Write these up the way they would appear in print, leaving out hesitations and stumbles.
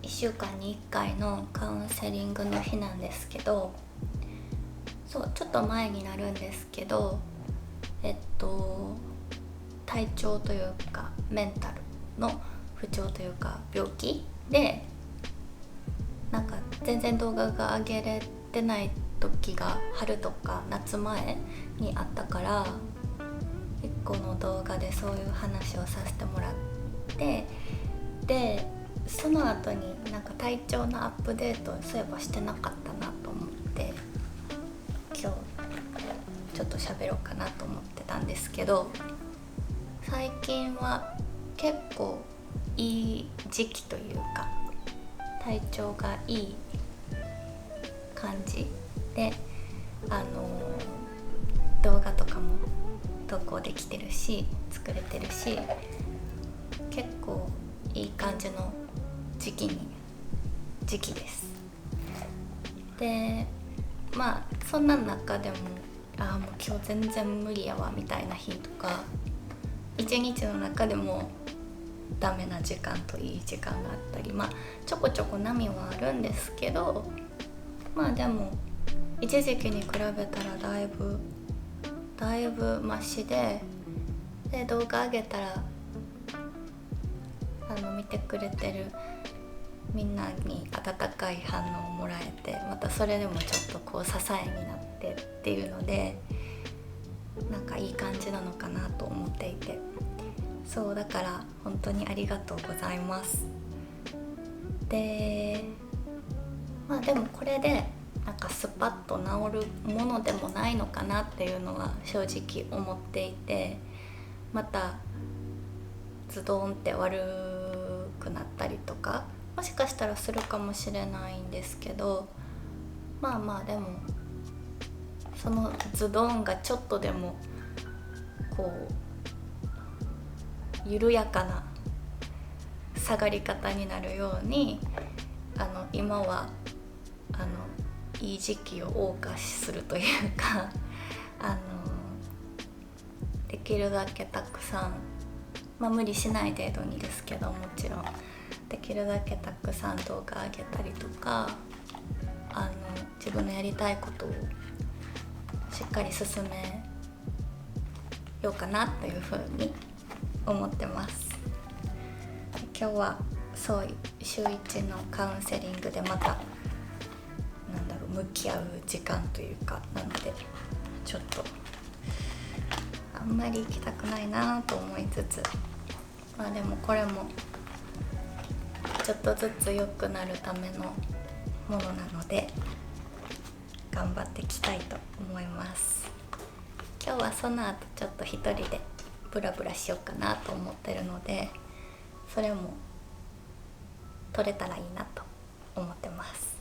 週間に1回のカウンセリングの日なんですけど、そうちょっと前になるんですけど、体調というかメンタルの不調というか病気でなんか全然動画が上げれてない時が春とか夏前にあったから、1個の動画でそういう話をさせてもらって、でその後になんか体調のアップデートそういえばしてなかったなと思って、今日ちょっと喋ろうかなと思ってたんですけど、最近は結構いい時期というか体調がいい感じで、動画とかも投稿できてるし作れてるし、結構いい感じの時期です。でまあそんな中でももう今日全然無理やわみたいな日とか、一日の中でもダメな時間といい時間があったり、ちょこちょこ波はあるんですけど、でも一時期に比べたらだいぶマシで、動画上げたら見てくれてるみんなに温かい反応をもらえて、またそれでもちょっとこう支えになってっていうので、なんかいい感じなのかなと思っていて、そうだから本当にありがとうございます。ででもこれでなんかスパッと治るものでもないのかなっていうのは正直思っていて、またズドンって悪くなったりとかもしかしたらするかもしれないんですけど、でもそのズドンがちょっとでもこう緩やかな下がり方になるように、今はいい時期を謳歌するというかできるだけたくさん、無理しない程度にですけど、もちろんできるだけたくさん動画上げたりとか、自分のやりたいことをしっかり進めようかなというふうに思ってます。今日はそう週1のカウンセリングでまた向き合う時間というかなので、ちょっとあんまり行きたくないなと思いつつ、でもこれもちょっとずつ良くなるためのものなので頑張っていきたいと思います。今日はその後ちょっと一人でブラブラしようかなと思ってるので、それも撮れたらいいなと思ってます。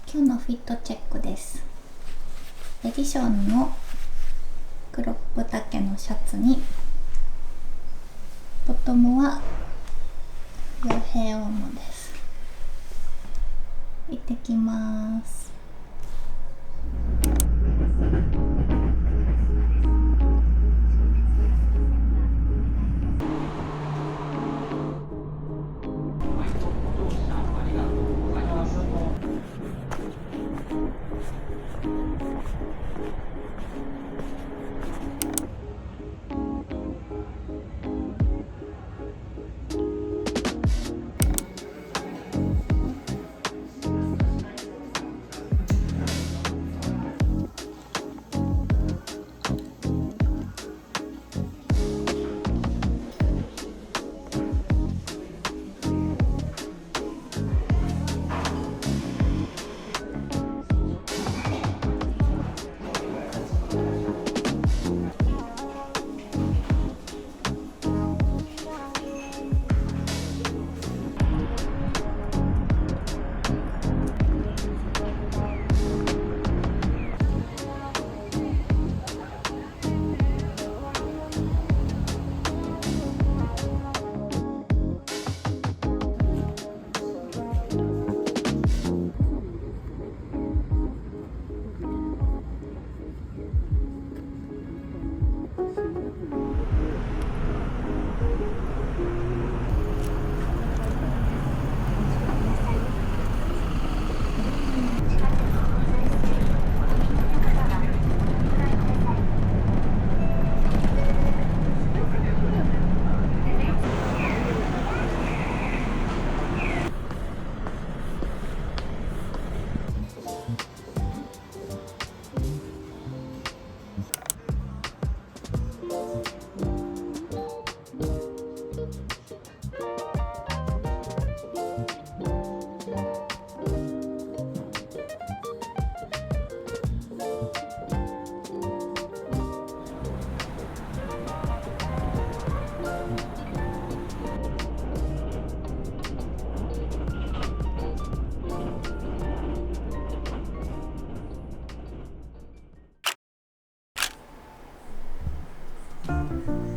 今日のフィットチェックです。エディションのクロップ丈のシャツにボトムは傭兵オムです。行ってきます。す。